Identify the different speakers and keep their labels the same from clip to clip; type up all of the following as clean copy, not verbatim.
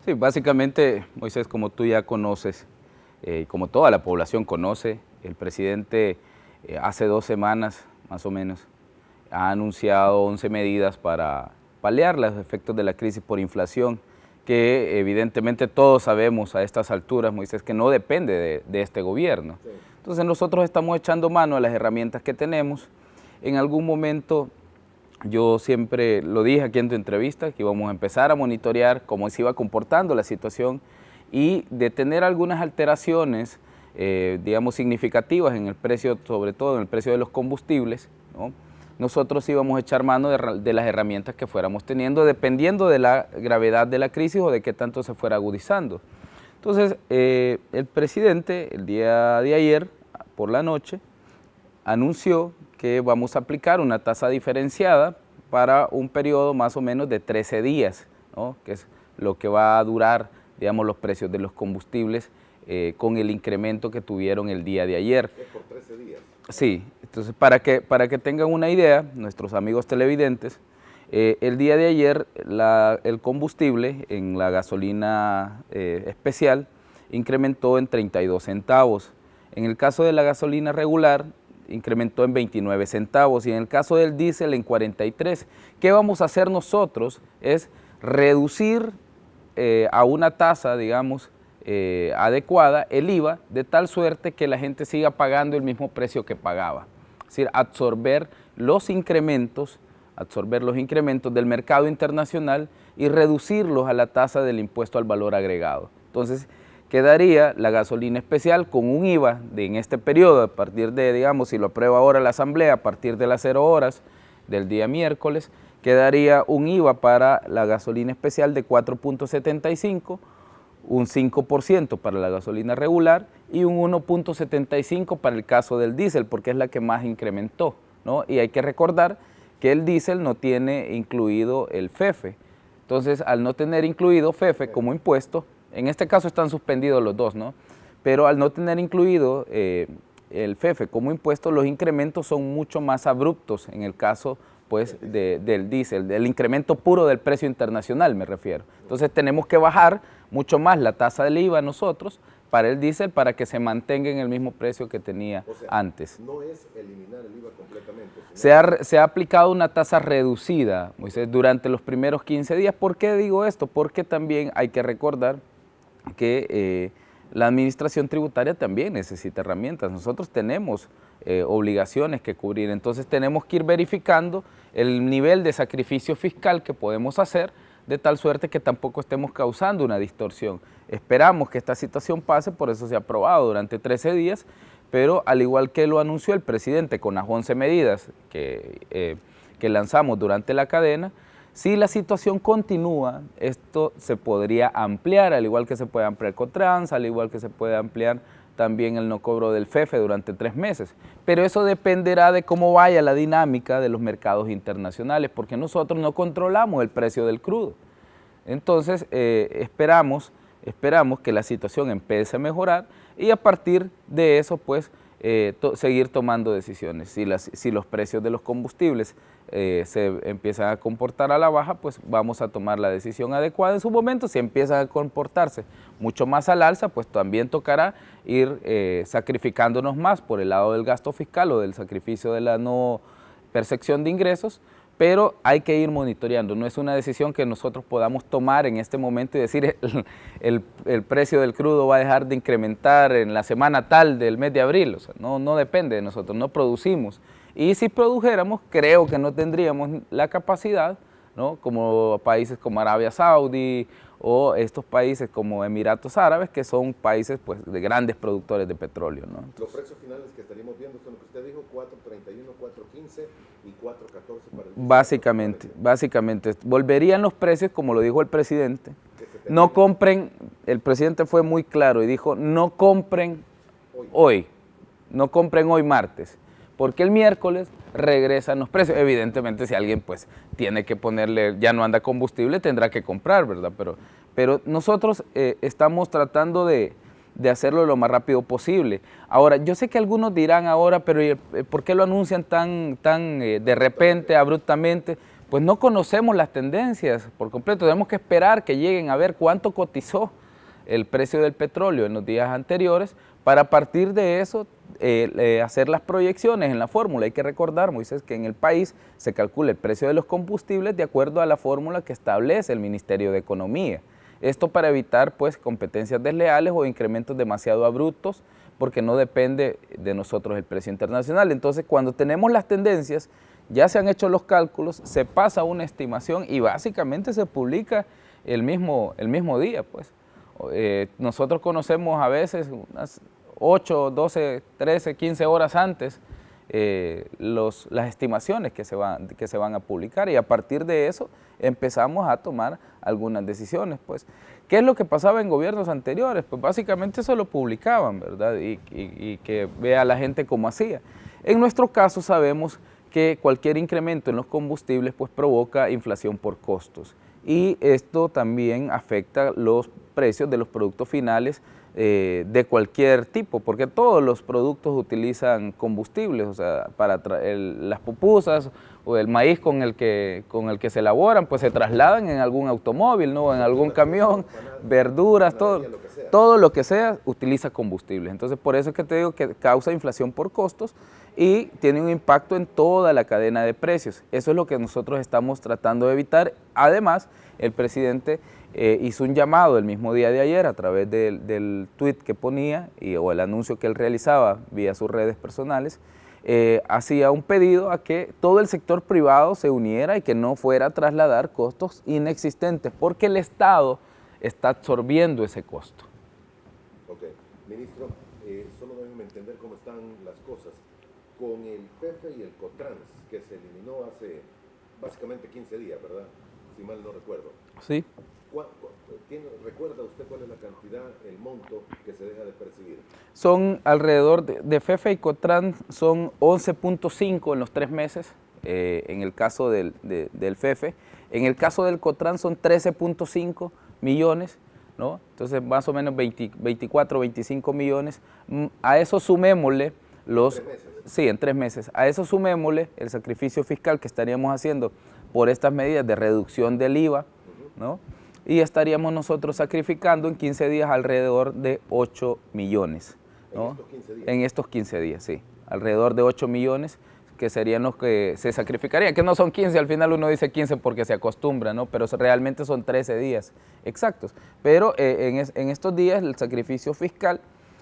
Speaker 1: Sí, básicamente, Moisés, como tú ya conoces, y como toda la población conoce, el presidente hace 2 semanas, más o menos, ha anunciado 11 medidas para paliar los efectos de la crisis por inflación, que evidentemente todos sabemos a estas alturas, Moisés, que no depende de este gobierno.
Speaker 2: Sí.
Speaker 1: Entonces nosotros estamos echando mano a las herramientas que tenemos. En algún momento, yo siempre lo dije aquí en tu entrevista, que íbamos a empezar a monitorear cómo se iba comportando la situación y de tener algunas alteraciones, digamos, significativas en el precio, sobre todo en el precio de los combustibles, ¿no? Nosotros íbamos a echar mano de las herramientas que fuéramos teniendo, dependiendo de la gravedad de la crisis o de qué tanto se fuera agudizando. Entonces, el presidente, el día de ayer, por la noche, anunció que vamos a aplicar una tasa diferenciada para un periodo más o menos de 13 días, ¿no? Que es lo que va a durar, digamos, los precios de los combustibles con el incremento que tuvieron el día de ayer.
Speaker 2: Es por 13 días.
Speaker 1: Sí, entonces para que tengan una idea, nuestros amigos televidentes, el día de ayer el combustible en la gasolina especial incrementó en 32 centavos. En el caso de la gasolina regular, incrementó en 29 centavos y en el caso del diésel en 43. ¿Qué vamos a hacer nosotros? Es reducir a una tasa, digamos, adecuada el IVA, de tal suerte que la gente siga pagando el mismo precio que pagaba. Es decir, absorber los incrementos del mercado internacional y reducirlos a la tasa del impuesto al valor agregado. Entonces, quedaría la gasolina especial con un IVA en este periodo, a partir de, digamos, si lo aprueba ahora la Asamblea, a partir de las 0 horas del día miércoles, quedaría un IVA para la gasolina especial de 4.75, un 5% para la gasolina regular y un 1.75 para el caso del diésel, porque es la que más incrementó, ¿no? Y hay que recordar que el diésel no tiene incluido el FEFE. Entonces, al no tener incluido FEFE como impuesto, en este caso están suspendidos los dos, ¿no? Pero al no tener incluido el FEFE como impuesto, los incrementos son mucho más abruptos en el caso pues, del diésel, del incremento puro del precio internacional, me refiero. Entonces tenemos que bajar mucho más la tasa del IVA nosotros para el diésel para que se mantenga en el mismo precio que tenía antes.
Speaker 2: No es eliminar el IVA completamente.
Speaker 1: Se ha aplicado una tasa reducida, Moisés, durante los primeros 15 días. ¿Por qué digo esto? Porque también hay que recordar que la administración tributaria también necesita herramientas. Nosotros tenemos obligaciones que cubrir, entonces tenemos que ir verificando el nivel de sacrificio fiscal que podemos hacer, de tal suerte que tampoco estemos causando una distorsión. Esperamos que esta situación pase, por eso se ha aprobado durante 13 días, pero al igual que lo anunció el presidente con las 11 medidas que lanzamos durante la cadena, si la situación continúa, esto se podría ampliar, al igual que se puede ampliar Cotrans, al igual que se puede ampliar también el no cobro del FEFE durante 3 meses. Pero eso dependerá de cómo vaya la dinámica de los mercados internacionales, porque nosotros no controlamos el precio del crudo. Entonces, esperamos que la situación empiece a mejorar y a partir de eso, pues, seguir tomando decisiones. Si los precios de los combustibles se empiezan a comportar a la baja, pues vamos a tomar la decisión adecuada en su momento. Si empiezan a comportarse mucho más al alza, pues también tocará ir sacrificándonos más por el lado del gasto fiscal o del sacrificio de la no percepción de ingresos, pero hay que ir monitoreando. No es una decisión que nosotros podamos tomar en este momento y decir el precio del crudo va a dejar de incrementar en la semana tal del mes de abril. O sea, no depende de nosotros, no producimos. Y si produjéramos, creo que no tendríamos la capacidad, ¿no? Como países como Arabia Saudí o estos países como Emiratos Árabes, que son países pues, de grandes productores de petróleo, ¿no?
Speaker 2: Los precios finales que estaríamos viendo son lo que usted dijo, 4.31, 4.15 y 4.14 para el...
Speaker 1: Básicamente, volverían los precios, como lo dijo el presidente. No compren, el presidente fue muy claro y dijo, no compren hoy, no compren hoy martes, porque el miércoles regresan los precios. Evidentemente, si alguien pues tiene que ponerle, ya no anda combustible, tendrá que comprar, ¿verdad? Pero nosotros estamos tratando de hacerlo lo más rápido posible. Ahora, yo sé que algunos dirán ahora, pero ¿por qué lo anuncian tan de repente, abruptamente? pues no conocemos las tendencias por completo. Tenemos que esperar que lleguen a ver cuánto cotizó el precio del petróleo en los días anteriores para a partir de eso hacer las proyecciones en la fórmula. Hay que recordar, Moisés, que en el país se calcula el precio de los combustibles de acuerdo a la fórmula que establece el Ministerio de Economía. Esto para evitar pues competencias desleales o incrementos demasiado abruptos, porque no depende de nosotros el precio internacional. Entonces, cuando tenemos las tendencias, ya se han hecho los cálculos, se pasa a una estimación y básicamente se publica el mismo día, pues. Nosotros conocemos a veces unas 8, 12, 13, 15 horas antes las estimaciones que se van a publicar y a partir de eso empezamos a tomar algunas decisiones, pues. ¿Qué es lo que pasaba en gobiernos anteriores? Pues básicamente eso lo publicaban, ¿verdad? Y que vea la gente cómo hacía. En nuestro caso sabemos que cualquier incremento en los combustibles pues provoca inflación por costos y esto también afecta los precios de los productos finales de cualquier tipo, porque todos los productos utilizan combustibles, o sea, para las pupusas o el maíz con el que se elaboran, pues se trasladan en algún automóvil, ¿no? En algún camión, verduras, todo lo que sea utiliza combustibles. Entonces, por eso es que te digo que causa inflación por costos y tiene un impacto en toda la cadena de precios. Eso es lo que nosotros estamos tratando de evitar. Además, el presidente hizo un llamado el mismo día de ayer a través del tweet que ponía o el anuncio que él realizaba vía sus redes personales, hacía un pedido a que todo el sector privado se uniera y que no fuera a trasladar costos inexistentes, porque el Estado está absorbiendo ese costo.
Speaker 2: Ok, ministro, solo déjeme entender cómo están las cosas. Con el FEFE y el COTRANS, que se eliminó hace básicamente 15 días, ¿verdad? Si mal no recuerdo.
Speaker 1: Sí.
Speaker 2: ¿Recuerda usted cuál es la cantidad, el monto que se deja de percibir?
Speaker 1: Son alrededor de FEFE y COTRANS, son 11.5 en los 3 meses, en el caso del FEFE. En el caso del COTRANS son 13.5 millones, ¿no? Entonces más o menos 24, 25 millones. A eso sumémosle los... ¿En 3 meses? Sí, en 3 meses. A eso sumémosle el sacrificio fiscal que estaríamos haciendo por estas medidas de reducción del IVA, ¿no? Y estaríamos nosotros sacrificando en 15 días alrededor de 8 millones. ¿No? ¿En estos 15 días? En estos 15 días, sí. Alrededor de 8 millones que serían los que se sacrificarían, que no son 15, al final uno dice 15 porque se acostumbra, ¿no? Pero realmente son 13 días exactos. Pero en estos días el sacrificio fiscal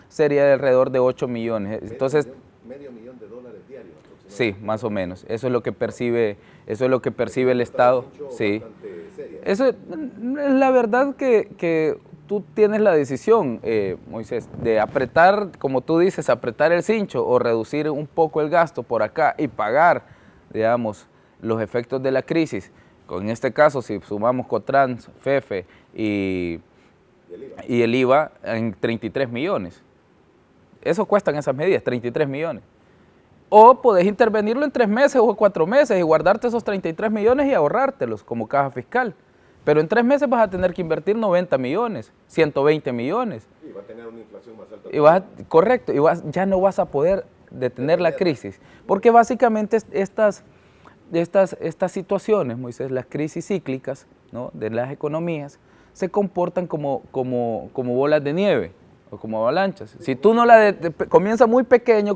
Speaker 1: sería de alrededor de 8 millones. Entonces,
Speaker 2: ¿Medio millón de dólares diarios?
Speaker 1: Sí, más o menos. Eso es lo que percibe el Estado. Sí. Eso es la verdad que tú tienes la decisión, Moisés, de apretar, como tú dices, apretar el cincho o reducir un poco el gasto por acá y pagar, digamos, los efectos de la crisis. En este caso, si sumamos COTRANS, FEFE y el IVA en 33 millones. Eso cuestan esas medidas, 33 millones. O podés intervenirlo en 3 meses o 4 meses y guardarte esos 33 millones y ahorrártelos como caja fiscal. Pero en 3 meses vas a tener que invertir 90 millones, 120 millones.
Speaker 2: Y va a tener una inflación más alta.
Speaker 1: Correcto, ya no vas a poder detener la crisis. Porque básicamente estas situaciones, Moisés, las crisis cíclicas, ¿no?, de las economías, se comportan como bolas de nieve o como avalanchas. Si tú no comienza muy pequeño,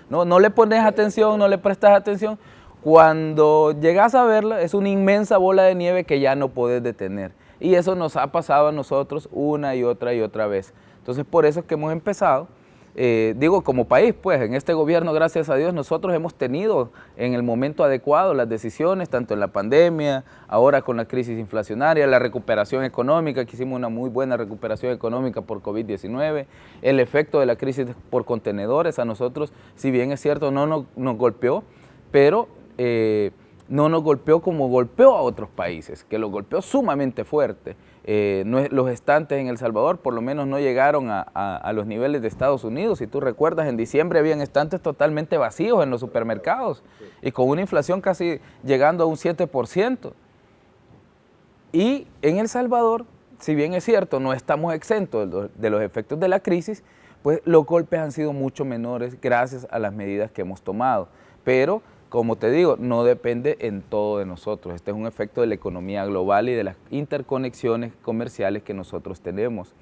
Speaker 1: no le pones atención, no le prestas atención, cuando llegas a verla es una inmensa bola de nieve que ya no puedes detener. Y eso nos ha pasado a nosotros una y otra vez. Entonces por eso es que hemos empezado, como país, pues en este gobierno, gracias a Dios, nosotros hemos tenido en el momento adecuado las decisiones, tanto en la pandemia, ahora con la crisis inflacionaria, la recuperación económica, que hicimos una muy buena recuperación económica por COVID-19, el efecto de la crisis por contenedores, a nosotros, si bien es cierto, no nos golpeó, pero no nos golpeó como golpeó a otros países, que los golpeó sumamente fuerte. Los estantes en El Salvador por lo menos no llegaron a los niveles de Estados Unidos. Si tú recuerdas, en diciembre habían estantes totalmente vacíos en los supermercados y con una inflación casi llegando a un 7%. Y en El Salvador, si bien es cierto, no estamos exentos de los efectos de la crisis, pues los golpes han sido mucho menores gracias a las medidas que hemos tomado. Pero como te digo, no depende en todo de nosotros. Este es un efecto de la economía global y de las interconexiones comerciales que nosotros tenemos.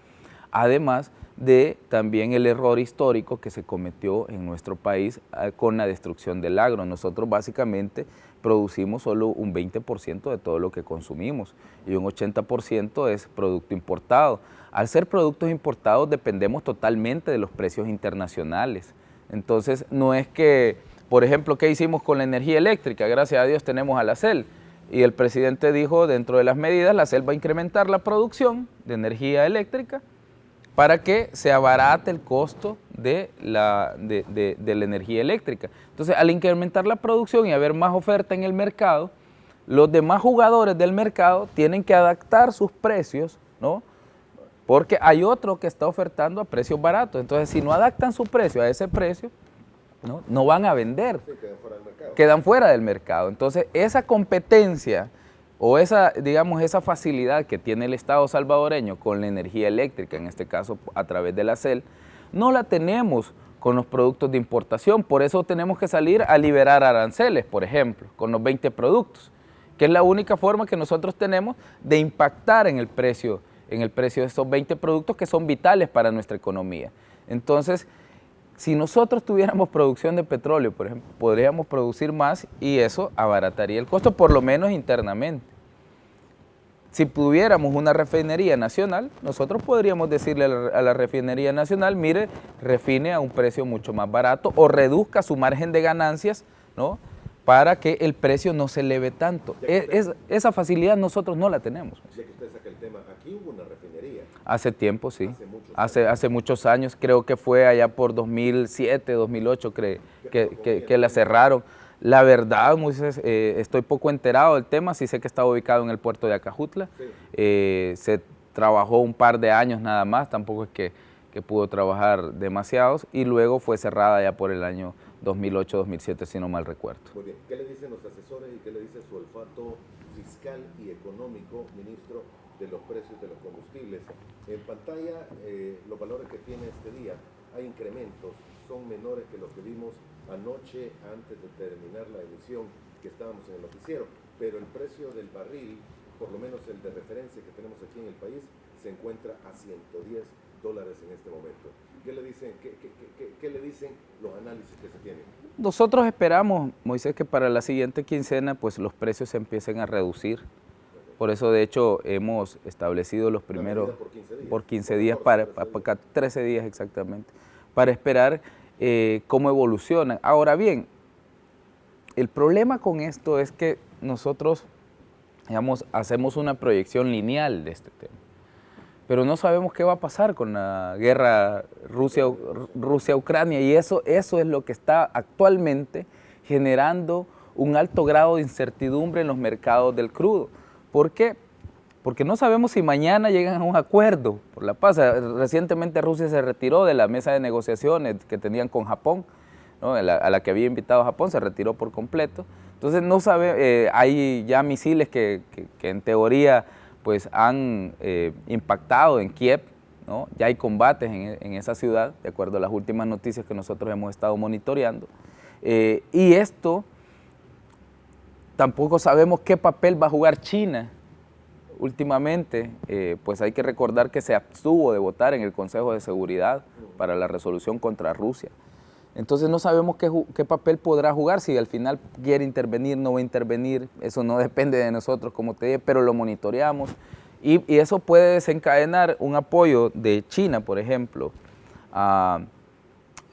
Speaker 1: Además de también el error histórico que se cometió en nuestro país con la destrucción del agro. Nosotros básicamente producimos solo un 20% de todo lo que consumimos y un 80% es producto importado. Al ser productos importados dependemos totalmente de los precios internacionales. Entonces no es que, por ejemplo, ¿qué hicimos con la energía eléctrica? Gracias a Dios tenemos a la CEL. Y el presidente dijo, dentro de las medidas, la CEL va a incrementar la producción de energía eléctrica para que se abarate el costo de la energía eléctrica. Entonces, al incrementar la producción y haber más oferta en el mercado, los demás jugadores del mercado tienen que adaptar sus precios, ¿no? Porque hay otro que está ofertando a precios baratos. Entonces, si no adaptan su precio a ese precio, no van a vender.
Speaker 2: Sí, quedan fuera del mercado.
Speaker 1: Quedan fuera del mercado. Entonces, esa competencia o esa, digamos, esa facilidad que tiene el Estado salvadoreño con la energía eléctrica, en este caso a través de la CEL, no la tenemos con los productos de importación. Por eso tenemos que salir a liberar aranceles, por ejemplo, con los 20 productos, que es la única forma que nosotros tenemos de impactar en el precio de esos 20 productos que son vitales para nuestra economía. Entonces, si nosotros tuviéramos producción de petróleo, por ejemplo, podríamos producir más y eso abarataría el costo, por lo menos internamente. Si tuviéramos una refinería nacional, nosotros podríamos decirle a la refinería nacional, mire, refine a un precio mucho más barato o reduzca su margen de ganancias, ¿no?, para que el precio no se eleve tanto. Esa facilidad nosotros no la tenemos.
Speaker 2: Ya que usted saca el tema, aquí hubo una refinería.
Speaker 1: Hace tiempo, sí.
Speaker 2: Hace
Speaker 1: Muchos años, creo que fue allá por 2007, 2008 que la cerraron. La verdad, Moisés, estoy poco enterado del tema, sí sé que está ubicado en el puerto de Acajutla. Sí. Se trabajó un par de años nada más, tampoco es que pudo trabajar demasiados, y luego fue cerrada ya por el año 2008, 2007, si no mal recuerdo.
Speaker 2: Muy bien. ¿Qué le dicen los asesores y qué le dice su olfato fiscal y económico, ministro, de los precios de los combustibles? En pantalla, los valores que tiene este día, hay incrementos, son menores que los que vimos anoche antes de terminar la emisión que estábamos en el noticiero, pero el precio del barril, por lo menos el de referencia que tenemos aquí en el país, se encuentra a $110 en este momento. ¿Qué le dicen, qué le dicen los análisis que se tienen? Nosotros esperamos, Moisés, que para la siguiente quincena pues los precios se empiecen a reducir. Por eso, de hecho, hemos establecido los primeros por 15 días, para 13 días exactamente, para esperar cómo evolucionan. Ahora bien, el problema con esto es que nosotros, digamos, hacemos una proyección lineal de este tema, pero no sabemos qué va a pasar con la guerra Rusia-Ucrania, y eso es lo que está actualmente generando un alto grado de incertidumbre en los mercados del crudo. ¿Por qué? Porque no sabemos si mañana llegan a un acuerdo por la paz. Recientemente Rusia se retiró de la mesa de negociaciones que tenían con Japón, ¿no? a la que había invitado a Japón, se retiró por completo. Entonces no sabe, hay ya misiles que en teoría pues han impactado en Kiev, ¿no? Ya hay combates en esa ciudad, de acuerdo a las últimas noticias que nosotros hemos estado monitoreando. Y esto, tampoco sabemos qué papel va a jugar China. Últimamente, pues hay que recordar que se abstuvo de votar en el Consejo de Seguridad para la resolución contra Rusia. Entonces no sabemos qué papel podrá jugar, si al final quiere intervenir, no va a intervenir, eso no depende de nosotros, como te dije, pero lo monitoreamos. Y eso puede desencadenar un apoyo de China, por ejemplo, a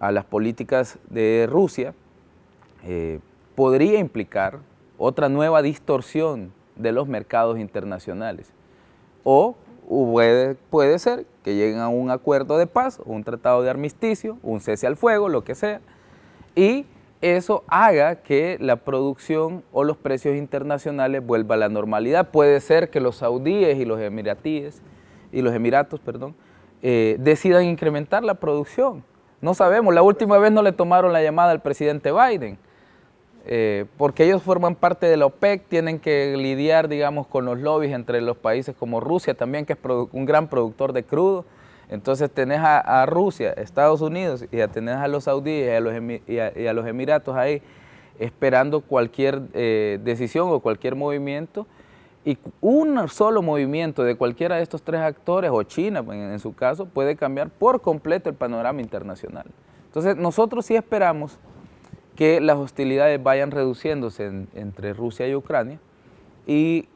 Speaker 2: las políticas de Rusia. Podría implicar otra nueva distorsión de los mercados internacionales. O puede ser que lleguen a un acuerdo de paz, un tratado de armisticio, un cese al fuego, lo que sea, y eso haga que la producción o los precios internacionales vuelvan a la normalidad. Puede ser que los saudíes y los emiratos, decidan incrementar la producción. No sabemos, la última vez no le tomaron la llamada al presidente Biden, porque ellos forman parte de la OPEC, tienen que lidiar, digamos, con los lobbies entre los países como Rusia también, que es un gran productor de crudo. Entonces tenés a Rusia, Estados Unidos, y tenés a los saudíes y a los emiratos ahí
Speaker 1: esperando cualquier decisión o cualquier movimiento, y un solo movimiento de cualquiera de estos tres actores, o China en su caso, puede cambiar por completo el panorama internacional. Entonces nosotros sí esperamos que las hostilidades vayan reduciéndose entre Rusia y Ucrania, y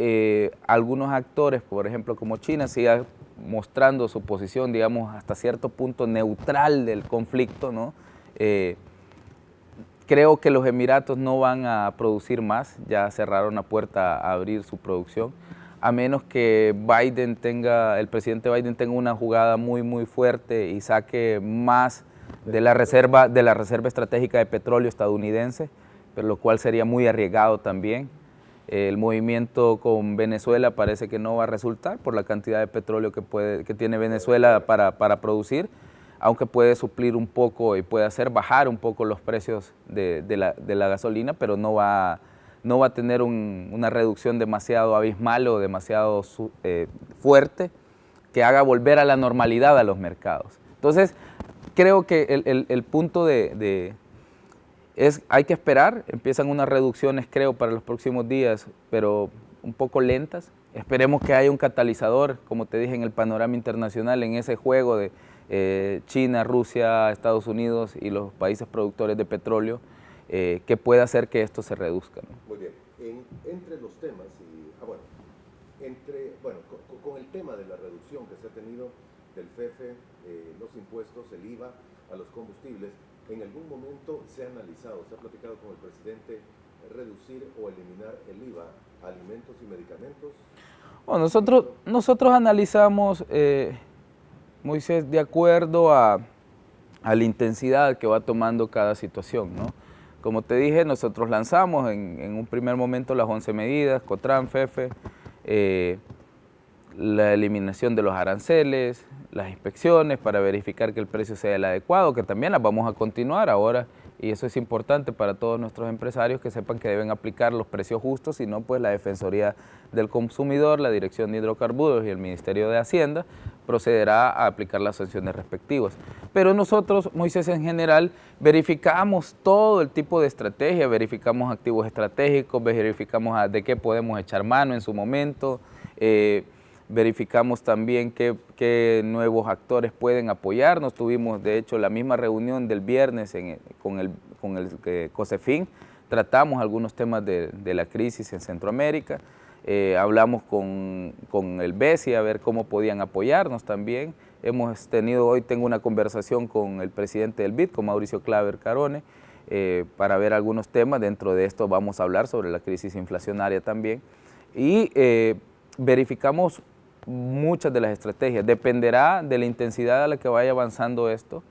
Speaker 1: algunos actores, por ejemplo como China, sigan mostrando su posición, digamos, hasta cierto punto neutral del conflicto, ¿no? Creo que los Emiratos no van a producir más, ya cerraron la puerta a abrir su producción, a menos que el presidente Biden tenga una jugada muy fuerte y saque más de la reserva estratégica de petróleo estadounidense, pero lo cual sería muy arriesgado también. El movimiento con Venezuela parece que no va a resultar por la cantidad de petróleo que tiene Venezuela para producir, aunque puede suplir un poco y puede hacer bajar un poco los precios de la gasolina, pero no va a tener una reducción demasiado abismal o demasiado fuerte que haga volver a la normalidad a los mercados. Entonces, creo que el punto hay que esperar, empiezan unas reducciones creo para los próximos días, pero un poco lentas. Esperemos que haya un catalizador, como te dije, en el panorama internacional, en ese juego de China, Rusia, Estados Unidos y los países productores de petróleo, que pueda hacer que esto se reduzca, ¿no?
Speaker 2: Muy bien. Entre los temas, con el tema de la reducción que se ha tenido del FEFE, los impuestos, el IVA a los combustibles, ¿en algún momento se ha analizado, se ha platicado con el presidente reducir o eliminar el IVA a alimentos y medicamentos?
Speaker 1: Bueno, nosotros analizamos, Moisés, de acuerdo a la intensidad que va tomando cada situación, ¿no? Como te dije, nosotros lanzamos en un primer momento las 11 medidas, COTRAN, FEFE, la eliminación de los aranceles, las inspecciones para verificar que el precio sea el adecuado, que también las vamos a continuar ahora, y eso es importante para todos nuestros empresarios que sepan que deben aplicar los precios justos, si no, pues la Defensoría del Consumidor, la Dirección de Hidrocarburos y el Ministerio de Hacienda procederá a aplicar las sanciones respectivas. Pero nosotros, Moisés, en general, verificamos todo el tipo de estrategia, verificamos activos estratégicos, verificamos de qué podemos echar mano en su momento, verificamos también qué nuevos actores pueden apoyarnos. Tuvimos, de hecho, la misma reunión del viernes con el COSEFIN, tratamos algunos temas de la crisis en Centroamérica, hablamos con el BESI a ver cómo podían apoyarnos también. Hoy tengo una conversación con el presidente del BID, con Mauricio Claver Carone, para ver algunos temas. Dentro de esto vamos a hablar sobre la crisis inflacionaria también. Y verificamos muchas de las estrategias. Dependerá de la intensidad a la que vaya avanzando esto,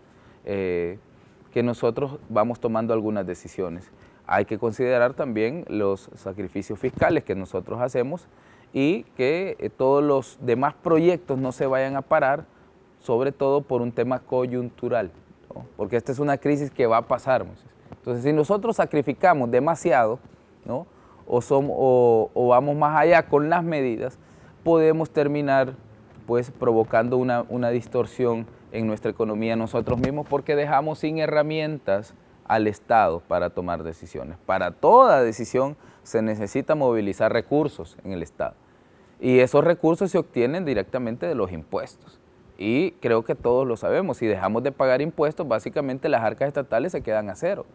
Speaker 1: que nosotros vamos tomando algunas decisiones. Hay que considerar también los sacrificios fiscales que nosotros hacemos y que todos los demás proyectos no se vayan a parar, sobre todo por un tema coyuntural, ¿no? Porque esta es una crisis que va a pasar. Entonces, si nosotros sacrificamos demasiado, ¿no? o vamos más allá con las medidas, podemos terminar pues provocando una distorsión en nuestra economía nosotros mismos, porque dejamos sin herramientas al Estado para tomar decisiones. Para toda decisión se necesita movilizar recursos en el Estado, y esos recursos se obtienen directamente de los impuestos, y creo que todos lo sabemos. Si dejamos de pagar impuestos, básicamente las arcas estatales se quedan a cero.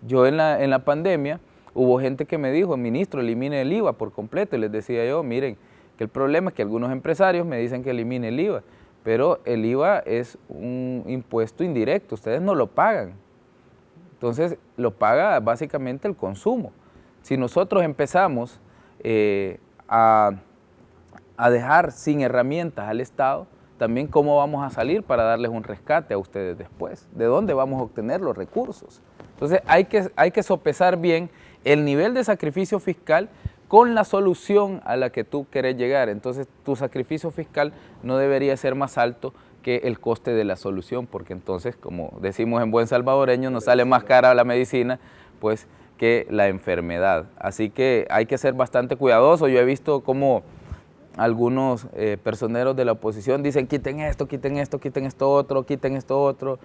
Speaker 1: Yo en la pandemia hubo gente que me dijo: ministro, elimine el IVA por completo, y les decía yo: miren, que el problema es que algunos empresarios me dicen que elimine el IVA, pero el IVA es un impuesto indirecto, ustedes no lo pagan. Entonces lo paga básicamente el consumo. Si nosotros empezamos a dejar sin herramientas al Estado, también cómo vamos a salir para darles un rescate a ustedes después, de dónde vamos a obtener los recursos. Entonces hay que sopesar bien el nivel de sacrificio fiscal con la solución a la que tú querés llegar. Entonces tu sacrificio fiscal no debería ser más alto que el coste de la solución, porque entonces, como decimos en buen salvadoreño, nos sale más cara la medicina pues que la enfermedad. Así que hay que ser bastante cuidadoso. Yo he visto cómo algunos personeros de la oposición dicen: quiten esto, quiten esto, quiten esto otro, quiten esto otro,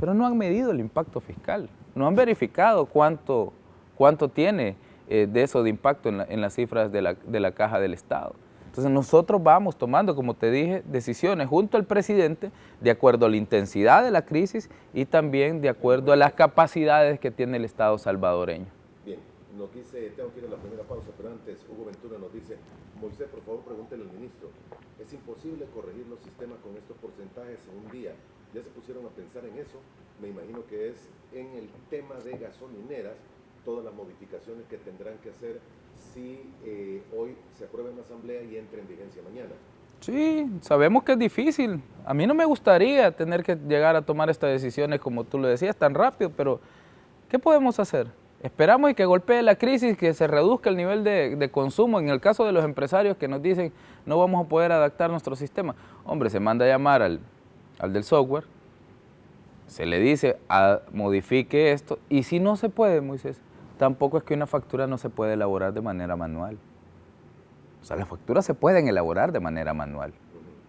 Speaker 1: pero no han medido el impacto fiscal, no han verificado cuánto ¿cuánto tiene de eso de impacto en las cifras de la caja del Estado? Entonces nosotros vamos tomando, como te dije, decisiones junto al presidente de acuerdo a la intensidad de la crisis y también de acuerdo a las capacidades que tiene el Estado salvadoreño.
Speaker 2: Bien, tengo que ir a la primera pausa, pero antes Hugo Ventura nos dice, Moisés, por favor, pregúntele al ministro, ¿es imposible corregir los sistemas con estos porcentajes en un día? ¿Ya se pusieron a pensar en eso? Me imagino que es en el tema de gasolineras, todas las modificaciones que tendrán que hacer si hoy se aprueba en la Asamblea y entra en vigencia mañana.
Speaker 1: Sí, sabemos que es difícil. A mí no me gustaría tener que llegar a tomar estas decisiones, como tú lo decías, tan rápido, pero ¿qué podemos hacer? Esperamos y que golpee la crisis, que se reduzca el nivel de consumo. En el caso de los empresarios que nos dicen no vamos a poder adaptar nuestro sistema, hombre, se manda a llamar al del software, se le dice modifique esto, y si no se puede, Moisés, tampoco es que una factura no se puede elaborar de manera manual. O sea, las facturas se pueden elaborar de manera manual.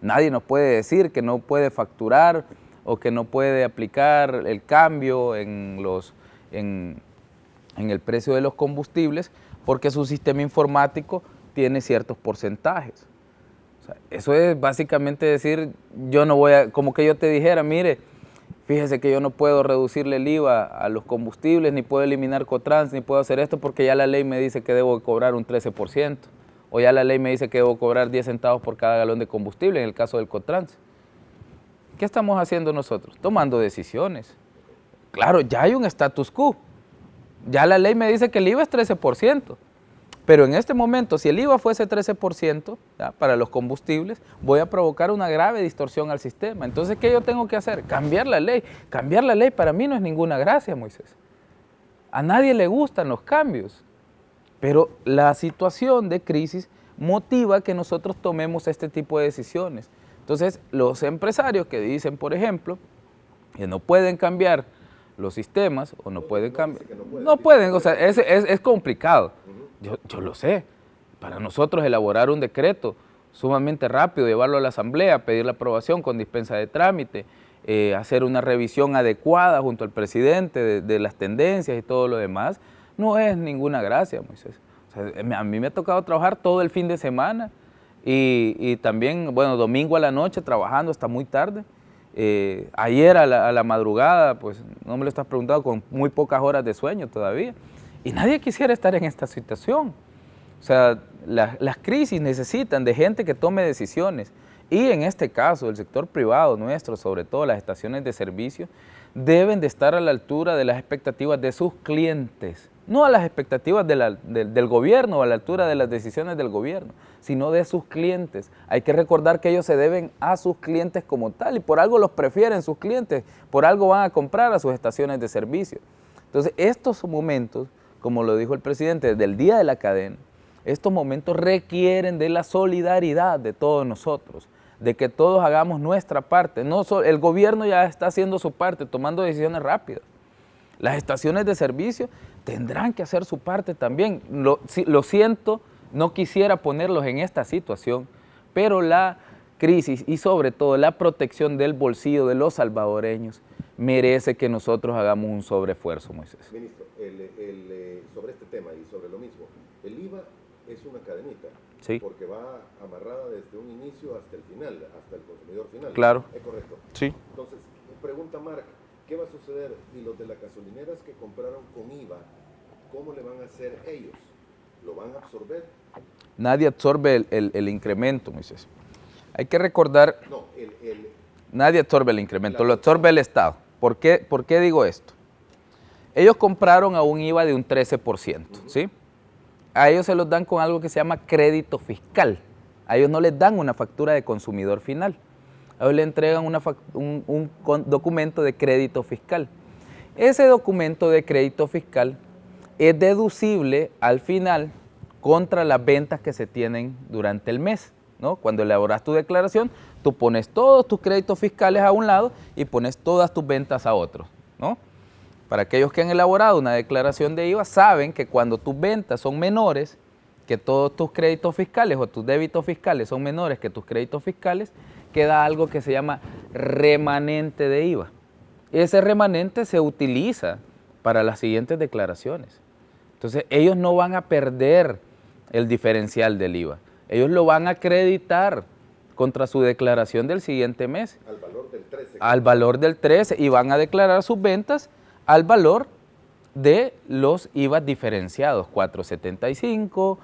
Speaker 1: Nadie nos puede decir que no puede facturar o que no puede aplicar el cambio en el precio de los combustibles porque su sistema informático tiene ciertos porcentajes. O sea, eso es básicamente decir, yo no voy a, como que yo te dijera, mire, fíjese que yo no puedo reducirle el IVA a los combustibles, ni puedo eliminar Cotrans, ni puedo hacer esto porque ya la ley me dice que debo cobrar un 13%, o ya la ley me dice que debo cobrar 10 centavos por cada galón de combustible en el caso del Cotrans. ¿Qué estamos haciendo nosotros? Tomando decisiones. Claro, ya hay un status quo. Ya la ley me dice que el IVA es 13%, pero en este momento, si el IVA fuese 13% ¿ya? Para los combustibles, voy a provocar una grave distorsión al sistema. Entonces, ¿qué yo tengo que hacer? Cambiar la ley. Cambiar la ley para mí no es ninguna gracia, Moisés. A nadie le gustan los cambios, pero la situación de crisis motiva que nosotros tomemos este tipo de decisiones. Entonces, los empresarios que dicen, por ejemplo, que no pueden cambiar los sistemas o no pueden cambiar, no pueden, o sea, es complicado. Yo lo sé. Para nosotros elaborar un decreto sumamente rápido, llevarlo a la Asamblea, pedir la aprobación con dispensa de trámite, hacer una revisión adecuada junto al presidente de las tendencias y todo lo demás, no es ninguna gracia, Moisés. O sea, a mí me ha tocado trabajar todo el fin de semana y también, bueno, domingo a la noche trabajando hasta muy tarde. Ayer a la madrugada, pues no me lo estás preguntando, con muy pocas horas de sueño todavía. Y nadie quisiera estar en esta situación. O sea, las crisis necesitan de gente que tome decisiones. Y en este caso, el sector privado nuestro, sobre todo las estaciones de servicio, deben de estar a la altura de las expectativas de sus clientes. No a las expectativas del gobierno o a la altura de las decisiones del gobierno, sino de sus clientes. Hay que recordar que ellos se deben a sus clientes como tal y por algo los prefieren sus clientes, por algo van a comprar a sus estaciones de servicio. Entonces, estos momentos, como lo dijo el presidente, del día de la cadena, estos momentos requieren de la solidaridad de todos nosotros, de que todos hagamos nuestra parte. No, el gobierno ya está haciendo su parte, tomando decisiones rápidas. Las estaciones de servicio tendrán que hacer su parte también. Lo siento, no quisiera ponerlos en esta situación, pero la crisis y sobre todo la protección del bolsillo de los salvadoreños merece que nosotros hagamos un sobreesfuerzo, Moisés.
Speaker 2: Ministro, sobre este tema y sobre lo mismo, el IVA es una cadenita,
Speaker 1: sí,
Speaker 2: porque va amarrada desde un inicio hasta el final, hasta el consumidor final.
Speaker 1: Claro.
Speaker 2: ¿Es correcto?
Speaker 1: Sí.
Speaker 2: Entonces, pregunta Marc, ¿qué va a suceder? Y los de las gasolineras que compraron con IVA, ¿cómo le van a hacer ellos? ¿Lo van a absorber?
Speaker 1: Nadie absorbe el incremento, Moisés. Hay que recordar,
Speaker 2: no,
Speaker 1: nadie absorbe el incremento, lo absorbe el Estado. ¿Por qué digo esto? Ellos compraron a un IVA de un 13%, ¿sí? A ellos se los dan con algo que se llama crédito fiscal. A ellos no les dan una factura de consumidor final. A ellos le entregan un documento de crédito fiscal. Ese documento de crédito fiscal es deducible al final contra las ventas que se tienen durante el mes, ¿no? Cuando elaboras tu declaración, tú pones todos tus créditos fiscales a un lado y pones todas tus ventas a otro, ¿no? Para aquellos que han elaborado una declaración de IVA, saben que cuando tus ventas son menores que todos tus créditos fiscales o tus débitos fiscales son menores que tus créditos fiscales, queda algo que se llama remanente de IVA. Ese remanente se utiliza para las siguientes declaraciones. Entonces ellos no van a perder el diferencial del IVA, ellos lo van a acreditar contra su declaración del siguiente mes.
Speaker 2: Al valor del 13.
Speaker 1: Al valor del 13 y van a declarar sus ventas al valor de los IVA diferenciados, 4.75,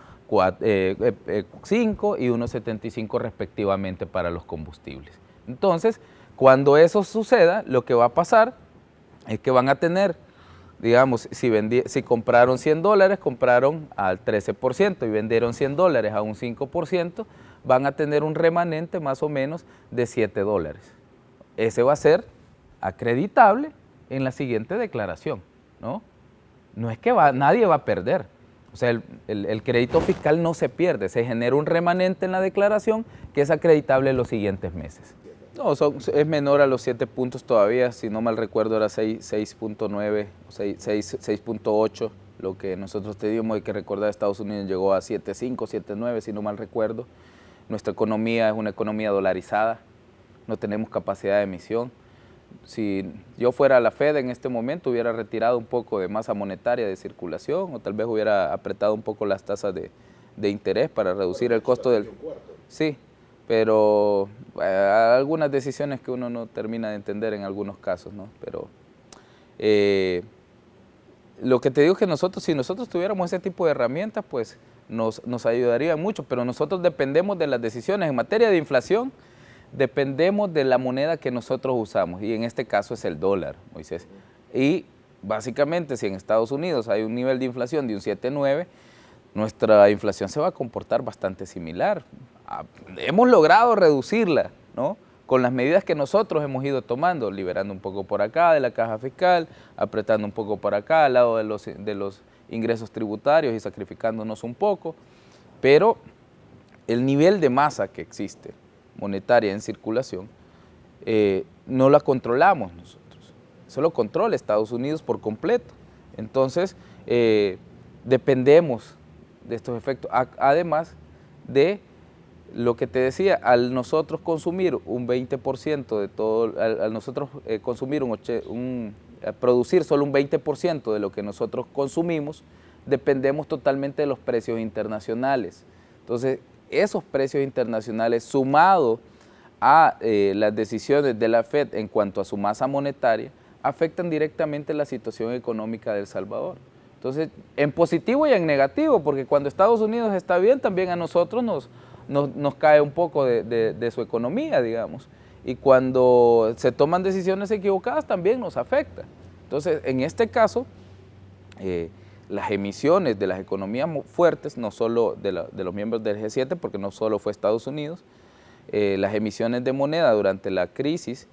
Speaker 1: 5 y 1.75 respectivamente para los combustibles. Entonces, cuando eso suceda, lo que va a pasar es que van a tener, digamos, si compraron $100, compraron al 13% y vendieron $100 a un 5%, van a tener un remanente más o menos de $7. Ese va a ser acreditable en la siguiente declaración, ¿no? No es que nadie va a perder. O sea, el crédito fiscal no se pierde, se genera un remanente en la declaración que es acreditable en los siguientes meses. No, es menor a los 7 puntos todavía, si no mal recuerdo era 6.9 o 6.8, lo que nosotros teníamos. Hay que recordar, Estados Unidos llegó a 7.5, 7.9, si no mal recuerdo. Nuestra economía es una economía dolarizada, no tenemos capacidad de emisión. Si yo fuera la Fed en este momento, hubiera retirado un poco de masa monetaria de circulación o tal vez hubiera apretado un poco las tasas de interés para reducir el costo del... Sí, pero algunas decisiones que uno no termina de entender en algunos casos, ¿no? Pero lo que te digo es que nosotros, si nosotros tuviéramos ese tipo de herramientas, pues nos ayudaría mucho, pero nosotros dependemos de las decisiones en materia de inflación. Dependemos de la moneda que nosotros usamos y en este caso es el dólar, Moisés. Y básicamente si en Estados Unidos hay un nivel de inflación de un 7.9, nuestra inflación se va a comportar bastante similar. Hemos logrado reducirla, ¿no? Con las medidas que nosotros hemos ido tomando, liberando un poco por acá de la caja fiscal, apretando un poco por acá al lado de los ingresos tributarios y sacrificándonos un poco, pero el nivel de masa que existe monetaria en circulación, no la controlamos nosotros. Eso lo controla Estados Unidos por completo. Entonces, dependemos de estos efectos. Además de lo que te decía, al nosotros consumir un 20% de todo, al nosotros consumir producir solo un 20% de lo que nosotros consumimos, dependemos totalmente de los precios internacionales. Entonces, esos precios internacionales sumado a las decisiones de la Fed en cuanto a su masa monetaria afectan directamente la situación económica de El Salvador. Entonces, en positivo y en negativo, porque cuando Estados Unidos está bien, también a nosotros nos cae un poco de su economía, digamos. Y cuando se toman decisiones equivocadas también nos afecta. Entonces, en este caso, las emisiones de las economías fuertes, no solo de los miembros del G7, porque no solo fue Estados Unidos, las emisiones de moneda durante la crisis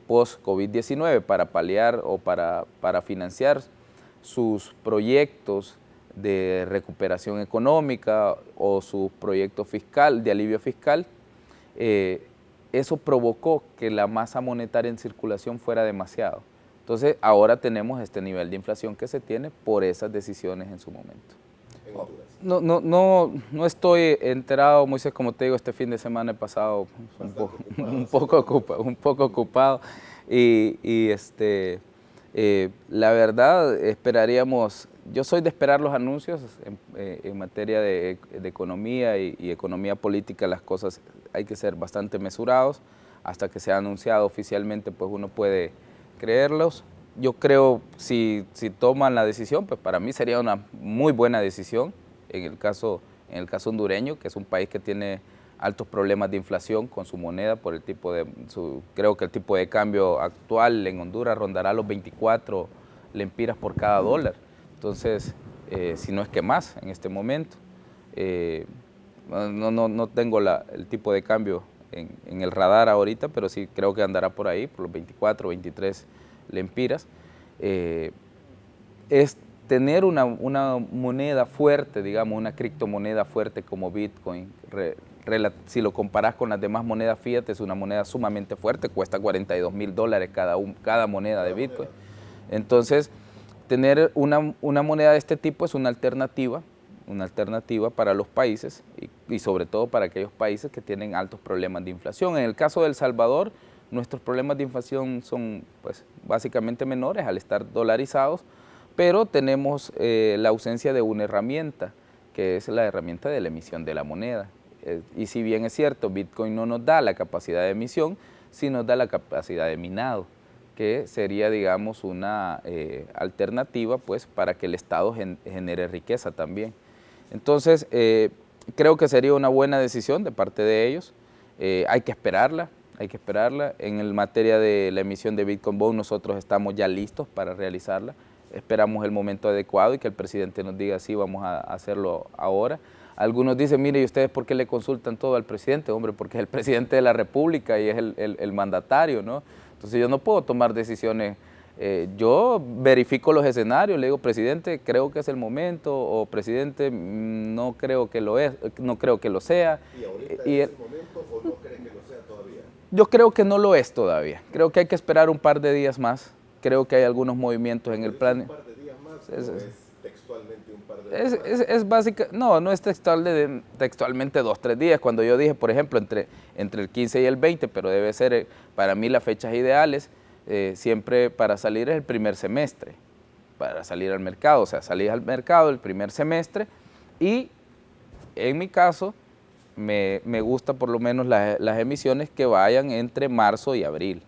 Speaker 1: post-COVID-19 para paliar o para financiar sus proyectos de recuperación económica o su proyecto fiscal, de alivio fiscal, eso provocó que la masa monetaria en circulación fuera demasiado. Entonces, ahora tenemos este nivel de inflación que se tiene por esas decisiones en su momento. No estoy enterado, Moisés, como te digo, este fin de semana he pasado un poco ocupado y la verdad esperaríamos, yo soy de esperar los anuncios en materia de economía y economía política. Las cosas hay que ser bastante mesurados hasta que sea anunciado oficialmente, pues uno puede creerlos. Yo creo si toman la decisión, pues para mí sería una muy buena decisión en el caso hondureño, que es un país que tiene altos problemas de inflación con su moneda por el creo que el tipo de cambio actual en Honduras rondará los 24 lempiras por cada dólar. Entonces, si no es que más en este momento, no tengo el tipo de cambio en el radar ahorita, pero sí creo que andará por ahí, por los 24, 23 lempiras. Es tener una moneda fuerte, digamos, una criptomoneda fuerte como Bitcoin. Si lo comparas con las demás monedas fiat, es una moneda sumamente fuerte, cuesta $42,000 cada moneda de Bitcoin. Entonces, tener una moneda de este tipo es una alternativa para los países y sobre todo para aquellos países que tienen altos problemas de inflación. En el caso de El Salvador, nuestros problemas de inflación son pues básicamente menores al estar dolarizados, pero tenemos la ausencia de una herramienta, que es la herramienta de la emisión de la moneda. Y si bien es cierto, Bitcoin no nos da la capacidad de emisión, sí nos da la capacidad de minado, que sería, digamos, una alternativa pues, para que el Estado genere riqueza también. Entonces, creo que sería una buena decisión de parte de ellos. Hay que esperarla. En el materia de la emisión de Bitcoin Bond, nosotros estamos ya listos para realizarla. Esperamos el momento adecuado y que el presidente nos diga sí, vamos a hacerlo ahora. Algunos dicen, mire, ¿y ustedes por qué le consultan todo al presidente? Hombre, porque es el presidente de la República y es el mandatario, ¿no? Entonces yo no puedo tomar decisiones. Yo verifico los escenarios, le digo, presidente, creo que es el momento, o presidente, no creo que lo es, no creo que lo sea.
Speaker 2: ¿Y ahorita es el momento o no creen que lo sea todavía?
Speaker 1: Yo creo que no lo es todavía. Creo que hay que esperar un par de días más. Creo que hay algunos movimientos en el plan.
Speaker 2: ¿Un par de días más o es textualmente un par de días más?
Speaker 1: Es básica, no es textualmente 2, 3 días. Cuando yo dije, por ejemplo, entre el 15 y el 20, pero debe ser para mí las fechas ideales, siempre para salir es el primer semestre, para salir al mercado. O sea, salir al mercado el primer semestre y en mi caso me gusta por lo menos las emisiones que vayan entre marzo y abril.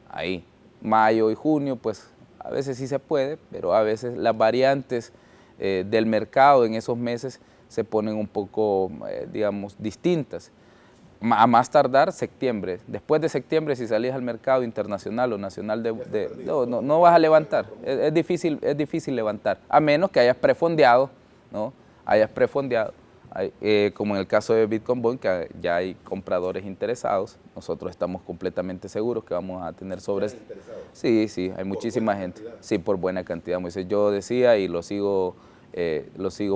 Speaker 1: Ahí, mayo y junio, pues a veces sí se puede, pero a veces las variantes del mercado en esos meses se ponen un poco, digamos, distintas. A más tardar septiembre. Después de septiembre, si salís al mercado internacional o nacional, no vas a levantar. Es difícil levantar, a menos que hayas prefondeado, ¿no? Como en el caso de Bitcoin Bond, que ya hay compradores interesados. Nosotros estamos completamente seguros que vamos a tener sobre... Sí, hay muchísima gente. Sí, por buena cantidad. Moisés, yo decía y lo sigo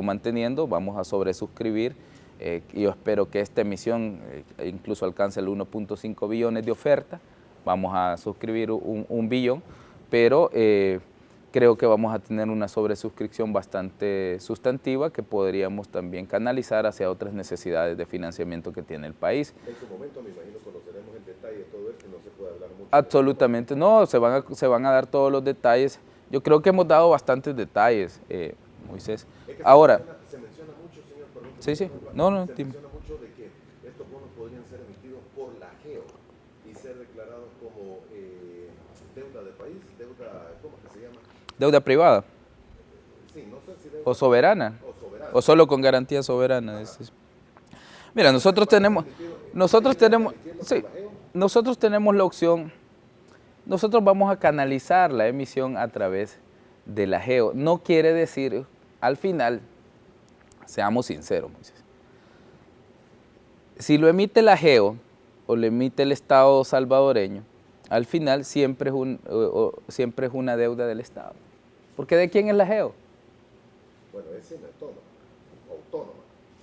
Speaker 1: manteniendo, vamos a sobresuscribir. Y yo espero que esta emisión incluso alcance el 1.5 billones de oferta. Vamos a suscribir un billón, pero creo que vamos a tener una sobresuscripción bastante sustantiva que podríamos también canalizar hacia otras necesidades de financiamiento que tiene el país.
Speaker 2: En su momento, me imagino, conoceremos el detalle de todo esto y no se puede hablar mucho.
Speaker 1: Absolutamente, no, se van a dar todos los detalles. Yo creo que hemos dado bastantes detalles, Moisés.
Speaker 2: Es que
Speaker 1: ahora...
Speaker 2: se menciona mucho, señor, perdón,
Speaker 1: Sí.
Speaker 2: se menciona mucho de que estos bonos podrían ser emitidos por la GEO y ser declarados como deuda de país, deuda, ¿cómo es que se llama?
Speaker 1: ¿Deuda privada?
Speaker 2: Sí, no sé si deuda...
Speaker 1: ¿O soberana? ¿O solo con garantía soberana? Mira, nosotros tenemos la opción, nosotros vamos a canalizar la emisión a través de la GEO. No quiere decir, al final, seamos sinceros, Moisés, si lo emite la GEO o lo emite el Estado salvadoreño, al final siempre es una deuda del Estado. Porque ¿de quién es la GEO?
Speaker 2: Bueno, es autónoma.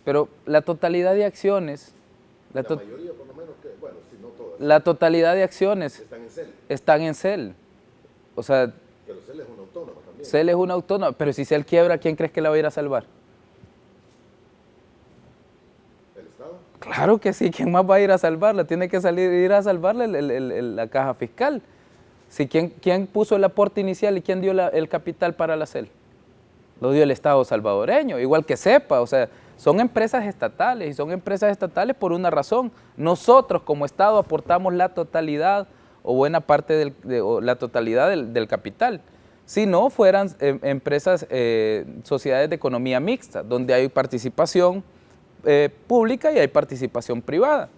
Speaker 1: Pero la totalidad de acciones,
Speaker 2: la mayoría por lo menos, bueno, si no todas.
Speaker 1: La totalidad de acciones
Speaker 2: están en CEL.
Speaker 1: O sea,
Speaker 2: pero CEL es una autónoma también.
Speaker 1: CEL es una autónoma, pero si CEL quiebra, ¿quién crees que la va a ir a salvar?
Speaker 2: ¿El Estado?
Speaker 1: Claro que sí, ¿quién más va a ir a salvarla? Tiene que ir a salvarla la caja fiscal. Si, ¿quién puso el aporte inicial y quién dio el capital para la CEL? Lo dio el Estado salvadoreño, igual que CEPA. O sea, son empresas estatales y son empresas estatales por una razón. Nosotros como Estado aportamos la totalidad o buena parte la totalidad del capital. Si no, fueran empresas, sociedades de economía mixta, donde hay participación pública y hay participación privada,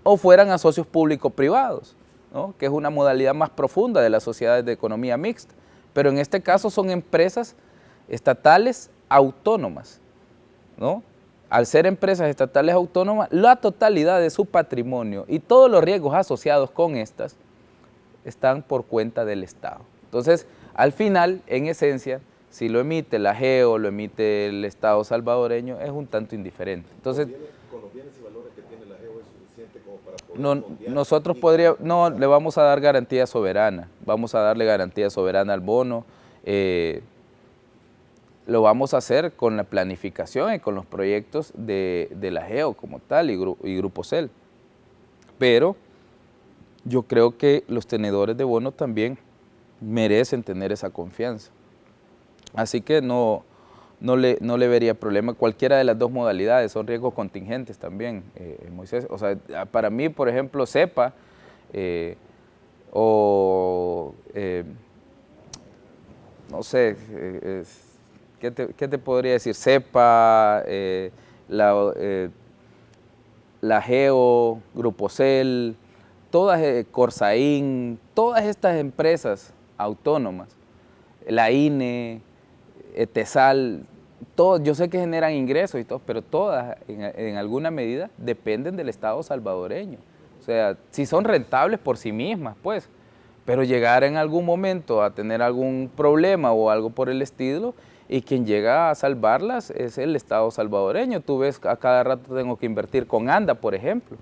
Speaker 1: o fueran a socios público-privados, ¿no? Que es una modalidad más profunda de las sociedades de economía mixta. Pero en este caso son empresas estatales autónomas, ¿no? Al ser empresas estatales autónomas, la totalidad de su patrimonio y todos los riesgos asociados con estas están por cuenta del Estado. Entonces, al final, en esencia, si lo emite la GEO o lo emite el Estado salvadoreño, es un tanto indiferente. Entonces,
Speaker 2: ¿con los bienes y valores que tiene la GEO es suficiente como para poder
Speaker 1: nosotros le vamos a dar garantía soberana, vamos a darle garantía soberana al bono. Lo vamos a hacer con la planificación y con los proyectos de la GEO como tal y Grupo CEL. Pero yo creo que los tenedores de bonos también merecen tener esa confianza. Así que no le vería problema. Cualquiera de las dos modalidades son riesgos contingentes también, Moisés. O sea, para mí, por ejemplo, cepa o no sé, ¿qué te podría decir? Cepa, la Geo, Grupo Cel, todas, Corsaín, todas estas empresas autónomas, la INE, Tesal, todos, yo sé que generan ingresos y todo, pero todas en alguna medida dependen del Estado salvadoreño. O sea, si son rentables por sí mismas, pues, pero llegar en algún momento a tener algún problema o algo por el estilo, y quien llega a salvarlas es el Estado salvadoreño. Tú ves, a cada rato tengo que invertir con ANDA, por ejemplo.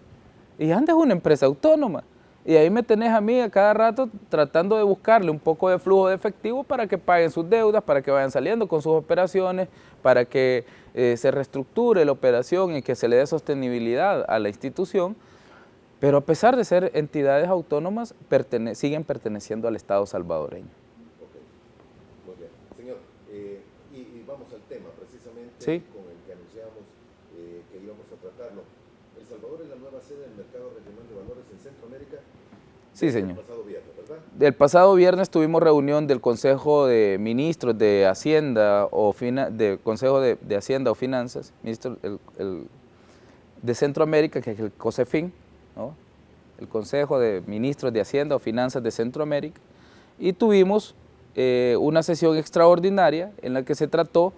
Speaker 1: Y ANDA es una empresa autónoma. Y ahí me tenés a mí a cada rato tratando de buscarle un poco de flujo de efectivo para que paguen sus deudas, para que vayan saliendo con sus operaciones, para que se reestructure la operación y que se le dé sostenibilidad a la institución. Pero a pesar de ser entidades autónomas, siguen perteneciendo al Estado salvadoreño.
Speaker 2: Ok, muy bien. Señor, y vamos al tema precisamente
Speaker 1: ¿Sí?
Speaker 2: con el que anunciamos que íbamos a tratarlo. El Salvador es la nueva sede del Mercado Regional de Valores en Centroamérica.
Speaker 1: Sí, señor.
Speaker 2: El pasado viernes, ¿verdad?
Speaker 1: El pasado viernes tuvimos reunión del Consejo de Ministros de Hacienda Consejo de Hacienda o Finanzas, de Centroamérica, que es el COSEFIN, ¿no? El Consejo de Ministros de Hacienda o Finanzas de Centroamérica, y tuvimos una sesión extraordinaria en la que se trató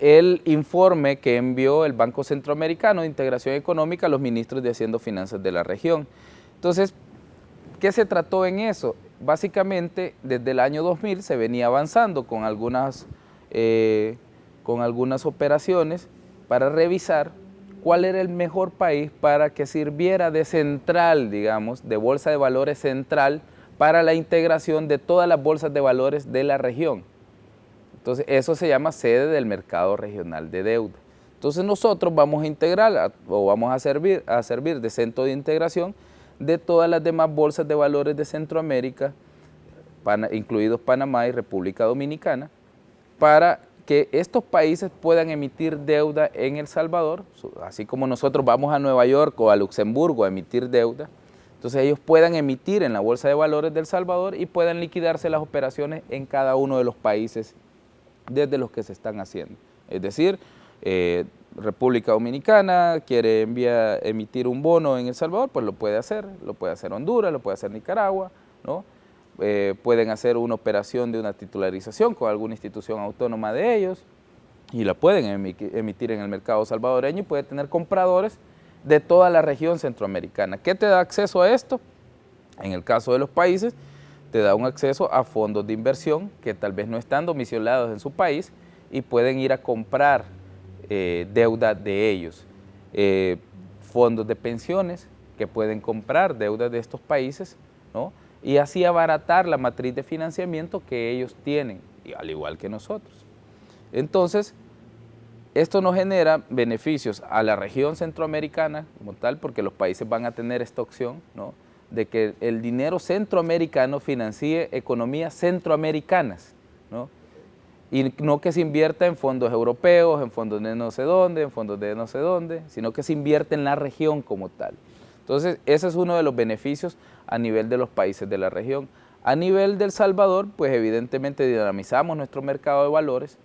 Speaker 1: el informe que envió el Banco Centroamericano de Integración Económica a los ministros de Hacienda o Finanzas de la región. Entonces, ¿qué se trató en eso? Básicamente, desde el año 2000 se venía avanzando con algunas operaciones para revisar cuál era el mejor país para que sirviera de central, digamos, de bolsa de valores central para la integración de todas las bolsas de valores de la región. Entonces, eso se llama sede del mercado regional de deuda. Entonces, nosotros vamos a integrar o vamos a servir de centro de integración de todas las demás bolsas de valores de Centroamérica, incluidos Panamá y República Dominicana, para que estos países puedan emitir deuda en El Salvador, así como nosotros vamos a Nueva York o a Luxemburgo a emitir deuda. Entonces ellos puedan emitir en la Bolsa de Valores de El Salvador y puedan liquidarse las operaciones en cada uno de los países desde los que se están haciendo. Es decir, República Dominicana quiere emitir un bono en El Salvador, pues lo puede hacer Honduras, lo puede hacer Nicaragua, ¿no? Pueden hacer una operación de una titularización con alguna institución autónoma de ellos y la pueden emitir en el mercado salvadoreño y puede tener compradores de toda la región centroamericana. ¿Qué te da acceso a esto? En el caso de los países, te da un acceso a fondos de inversión que tal vez no están domiciliados en su país y pueden ir a comprar deuda de ellos. Fondos de pensiones que pueden comprar deuda de estos países, ¿no? Y así abaratar la matriz de financiamiento que ellos tienen, al igual que nosotros. Entonces, esto nos genera beneficios a la región centroamericana como tal, porque los países van a tener esta opción, ¿no?, de que el dinero centroamericano financie economías centroamericanas, ¿no? Y no que se invierta en fondos europeos, en fondos de no sé dónde, en fondos de no sé dónde, sino que se invierte en la región como tal. Entonces, ese es uno de los beneficios a nivel de los países de la región. A nivel de El Salvador, pues evidentemente dinamizamos nuestro mercado de valores.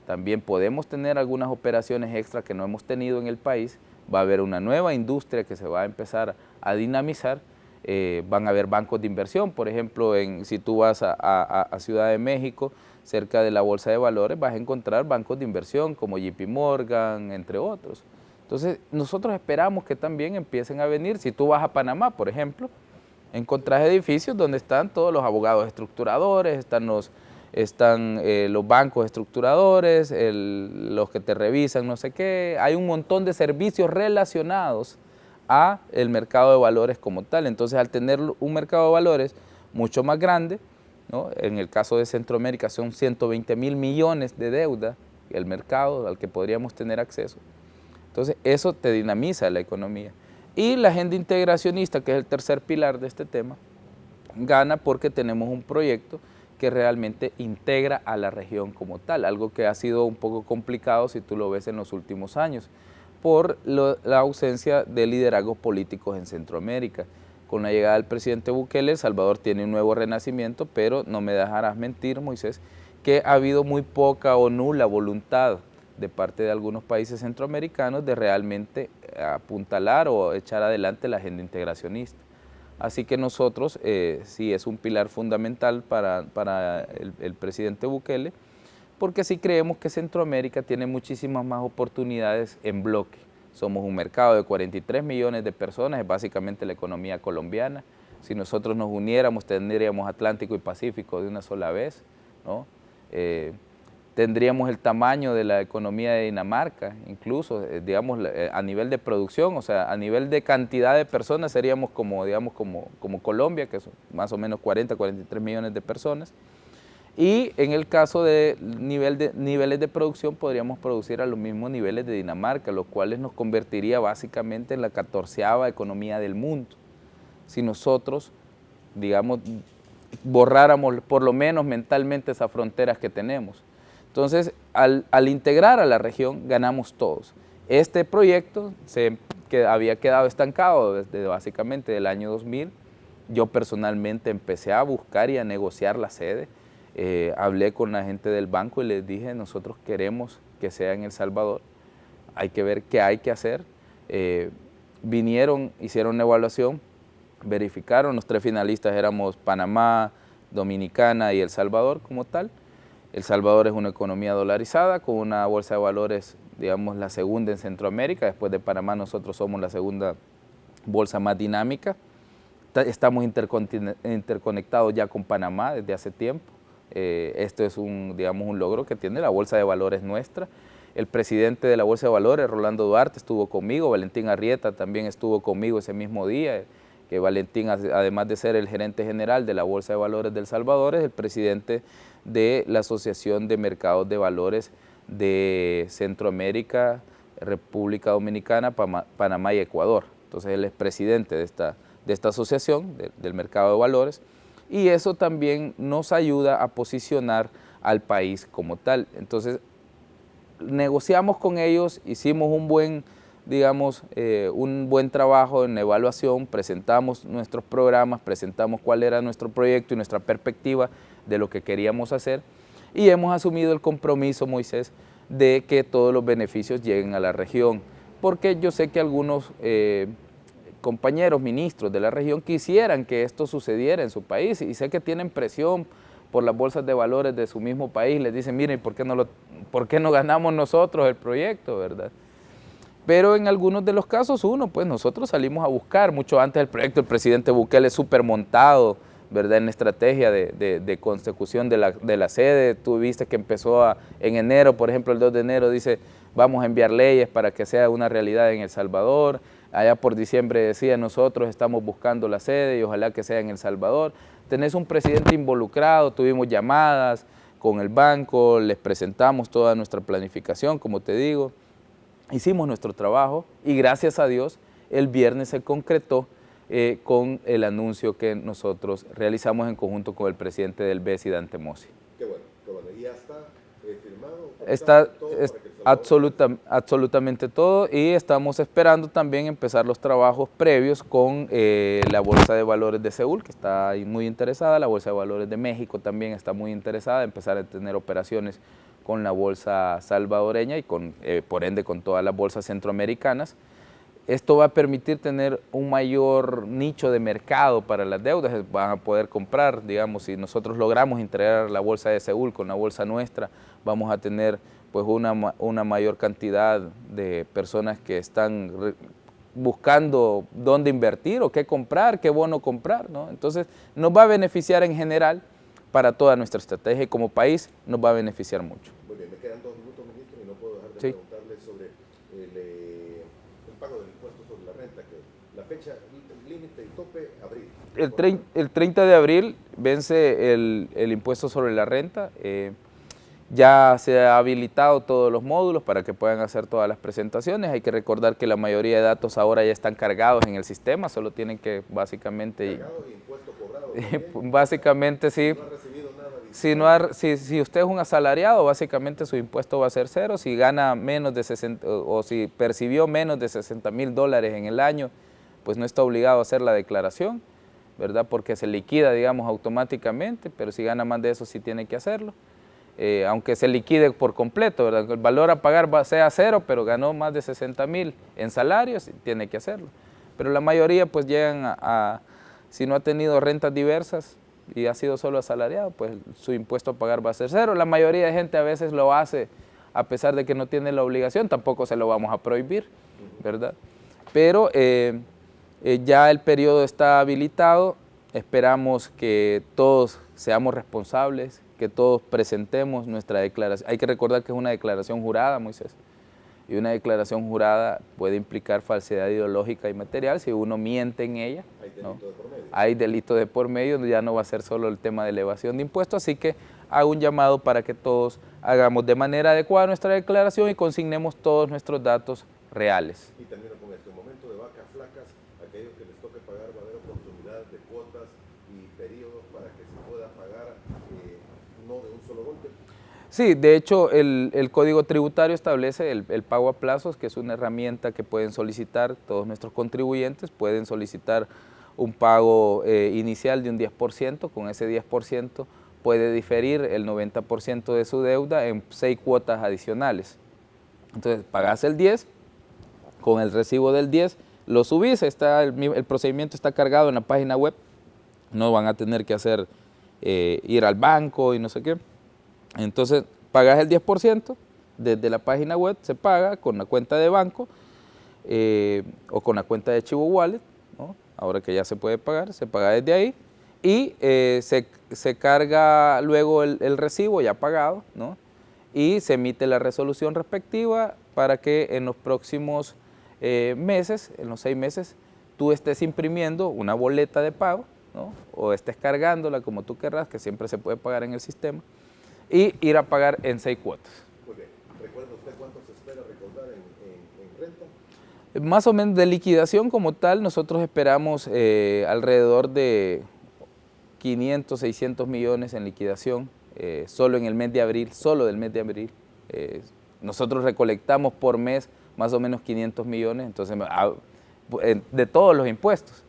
Speaker 1: También podemos tener algunas operaciones extra que no hemos tenido en el país. Va a haber una nueva industria que se va a empezar a dinamizar. Van a haber bancos de inversión, por ejemplo, si tú vas a Ciudad de México, cerca de la Bolsa de Valores, vas a encontrar bancos de inversión como JP Morgan, entre otros. Entonces, nosotros esperamos que también empiecen a venir. Si tú vas a Panamá, por ejemplo, encontrás edificios donde están todos los abogados estructuradores, están los bancos estructuradores, los que te revisan no sé qué. Hay un montón de servicios relacionados a el mercado de valores como tal. Entonces, al tener un mercado de valores mucho más grande, ¿no?, en el caso de Centroamérica son 120.000 millones de deuda, el mercado al que podríamos tener acceso. Entonces, eso te dinamiza la economía. Y la agenda integracionista, que es el tercer pilar de este tema, gana porque tenemos un proyecto que realmente integra a la región como tal, algo que ha sido un poco complicado si tú lo ves en los últimos años, por la ausencia de liderazgos políticos en Centroamérica. Con la llegada del presidente Bukele, El Salvador tiene un nuevo renacimiento, pero no me dejarás mentir, Moisés, que ha habido muy poca o nula voluntad de parte de algunos países centroamericanos de realmente apuntalar o echar adelante la agenda integracionista. Así que nosotros, sí es un pilar fundamental para el presidente Bukele, porque sí creemos que Centroamérica tiene muchísimas más oportunidades en bloque. Somos un mercado de 43 millones de personas, es básicamente la economía colombiana. Si nosotros nos uniéramos, tendríamos Atlántico y Pacífico de una sola vez, ¿no? Tendríamos el tamaño de la economía de Dinamarca, incluso, digamos, a nivel de producción, o sea, a nivel de cantidad de personas seríamos como, digamos, como Colombia, que son más o menos 40, 43 millones de personas. Y en el caso de niveles de producción, podríamos producir a los mismos niveles de Dinamarca, lo cual nos convertiría básicamente en la 14ª economía del mundo. Si nosotros, digamos, borráramos por lo menos mentalmente esas fronteras que tenemos. Entonces, al integrar a la región, ganamos todos. Este proyecto había quedado estancado desde básicamente el año 2000. Yo personalmente empecé a buscar y a negociar la sede. Hablé con la gente del banco y les dije, nosotros queremos que sea en El Salvador, hay que ver qué hay que hacer. Vinieron, hicieron una evaluación, verificaron, los 3 finalistas éramos Panamá, Dominicana y El Salvador como tal. El Salvador es una economía dolarizada con una bolsa de valores, digamos, la segunda en Centroamérica. Después de Panamá nosotros somos la segunda bolsa más dinámica. Estamos interconectados ya con Panamá desde hace tiempo. Esto es digamos, un logro que tiene la bolsa de valores nuestra. El presidente de la bolsa de valores, Rolando Duarte, estuvo conmigo, Valentín Arrieta también estuvo conmigo ese mismo día, que Valentín, además de ser el gerente general de la bolsa de valores de El Salvador, es el presidente de la Asociación de Mercados de Valores de Centroamérica, República Dominicana, Panamá y Ecuador. Entonces él es presidente de esta asociación del mercado de valores, y eso también nos ayuda a posicionar al país como tal. Entonces negociamos con ellos, hicimos un buen trabajo en evaluación, presentamos nuestros programas, presentamos cuál era nuestro proyecto y nuestra perspectiva de lo que queríamos hacer, y hemos asumido el compromiso, Moisés, de que todos los beneficios lleguen a la región, porque yo sé que algunos compañeros ministros de la región quisieran que esto sucediera en su país, y sé que tienen presión por las bolsas de valores de su mismo país, les dicen, miren, ¿por qué no ganamos nosotros el proyecto, verdad? Pero en algunos de los casos, pues nosotros salimos a buscar, mucho antes del proyecto, el presidente Bukele súper montado, ¿verdad?, en la estrategia de consecución de la sede. Tú viste que empezó en enero, por ejemplo, el 2 de enero dice, vamos a enviar leyes para que sea una realidad en El Salvador. Allá por diciembre decía, nosotros estamos buscando la sede y ojalá que sea en El Salvador. Tenés un presidente involucrado, tuvimos llamadas con el banco, les presentamos toda nuestra planificación, como te digo. Hicimos nuestro trabajo y gracias a Dios el viernes se concretó con el anuncio que nosotros realizamos en conjunto con el presidente del BESI, Dante Mossi.
Speaker 2: Qué bueno, qué bueno. ¿Y ya está firmado?
Speaker 1: Está absolutamente todo, y estamos esperando también empezar los trabajos previos con la Bolsa de Valores de Seúl, que está ahí muy interesada, la Bolsa de Valores de México también está muy interesada, empezar a tener operaciones con la bolsa salvadoreña y por ende con todas las bolsas centroamericanas. Esto va a permitir tener un mayor nicho de mercado para las deudas, van a poder comprar, digamos, si nosotros logramos integrar la bolsa de Seúl con la bolsa nuestra, vamos a tener pues una mayor cantidad de personas que están buscando dónde invertir o qué comprar, qué bono comprar, ¿no? Entonces nos va a beneficiar en general para toda nuestra estrategia, y como país nos va a beneficiar mucho.
Speaker 2: Muy bien, me quedan 2 minutos, ministro, y no puedo dejar de preguntarle sobre el pago del impuesto sobre la renta, que la fecha límite y tope, abril.
Speaker 1: El 30 de abril vence el impuesto sobre la renta. Ya se ha habilitado todos los módulos para que puedan hacer todas las presentaciones. Hay que recordar que la mayoría de datos ahora ya están cargados en el sistema, solo tienen que básicamente...
Speaker 2: ¿Cargado y impuesto cobrado?
Speaker 1: Básicamente sí.
Speaker 2: ¿No ha recibido nada
Speaker 1: Si usted es un asalariado, básicamente su impuesto va a ser cero. Si gana menos de 60 o si percibió menos de $60,000 en el año, pues no está obligado a hacer la declaración, ¿verdad? Porque se liquida, digamos, automáticamente, pero si gana más de eso sí tiene que hacerlo. Aunque se liquide por completo, ¿verdad? El valor a pagar sea cero, pero ganó más de 60,000 en salarios, tiene que hacerlo. Pero la mayoría pues llegan si no ha tenido rentas diversas y ha sido solo asalariado, pues su impuesto a pagar va a ser cero. La mayoría de gente a veces lo hace a pesar de que no tiene la obligación, tampoco se lo vamos a prohibir, ¿verdad? Pero ya el periodo está habilitado, esperamos que todos seamos responsables, que todos presentemos nuestra declaración. Hay que recordar que es una declaración jurada, Moisés, y una declaración jurada puede implicar falsedad ideológica y material si uno miente en ella.
Speaker 2: Hay delito de por medio.
Speaker 1: Hay delito de por medio, ya no va a ser solo el tema de elevación de impuestos, así que hago un llamado para que todos hagamos de manera adecuada nuestra declaración y consignemos todos nuestros datos reales.
Speaker 2: Y termino con esto, en momento de vacas flacas, aquellos que les toque pagar va a haber oportunidades de cuotas y periodos para que se pueda pagar no de un solo golpe.
Speaker 1: Sí, de hecho el Código Tributario establece el pago a plazos, que es una herramienta que pueden solicitar todos nuestros contribuyentes, pueden solicitar un pago inicial de un 10%, con ese 10% puede diferir el 90% de su deuda en 6 cuotas adicionales. Entonces pagás el 10, con el recibo del 10 lo subís, el procedimiento está cargado en la página web, no van a tener que hacer ir al banco y no sé qué. Entonces pagas el 10%, desde la página web se paga con la cuenta de banco o con la cuenta de Chivo Wallet, ¿no? Ahora que ya se puede pagar, se paga desde ahí y se carga luego el recibo ya pagado, ¿no? Y se emite la resolución respectiva para que en los próximos meses, en los 6 meses, tú estés imprimiendo una boleta de pago, ¿no? O estés cargándola como tú querrás, que siempre se puede pagar en el sistema, y ir a pagar en 6 cuotas.
Speaker 2: Muy bien. ¿Recuerda usted cuánto se espera recaudar en renta?
Speaker 1: Más o menos de liquidación como tal, nosotros esperamos alrededor de 500, 600 millones en liquidación, solo en el mes de abril, solo del mes de abril. Nosotros recolectamos por mes más o menos 500 millones, entonces de todos los impuestos.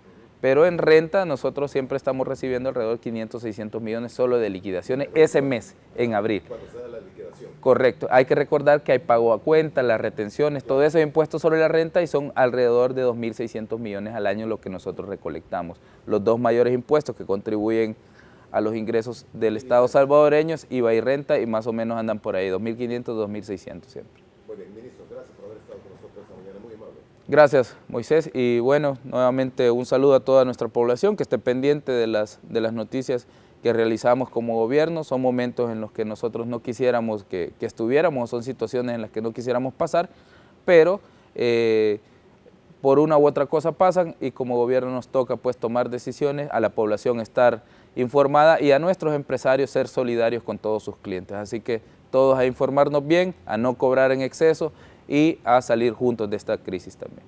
Speaker 1: Pero en renta nosotros siempre estamos recibiendo alrededor de 500, 600 millones solo de liquidaciones ese mes, en abril.
Speaker 2: Cuando se da la liquidación.
Speaker 1: Correcto. Hay que recordar que hay pago a cuenta, las retenciones, todo eso es impuesto sobre la renta y son alrededor de 2.600 millones al año lo que nosotros recolectamos. Los dos mayores impuestos que contribuyen a los ingresos del Estado salvadoreño es IVA y renta y más o menos andan por ahí, 2.500, 2.600 siempre.
Speaker 2: Muy bien, ministro, gracias por haber estado con nosotros esta mañana, muy amable.
Speaker 1: Gracias, Moisés, y bueno, nuevamente un saludo a toda nuestra población que esté pendiente de las noticias que realizamos como gobierno. Son momentos en los que nosotros no quisiéramos que estuviéramos, son situaciones en las que no quisiéramos pasar, pero por una u otra cosa pasan y como gobierno nos toca pues tomar decisiones, a la población estar informada y a nuestros empresarios ser solidarios con todos sus clientes. Así que todos a informarnos bien, a no cobrar en exceso y a salir juntos de esta crisis también.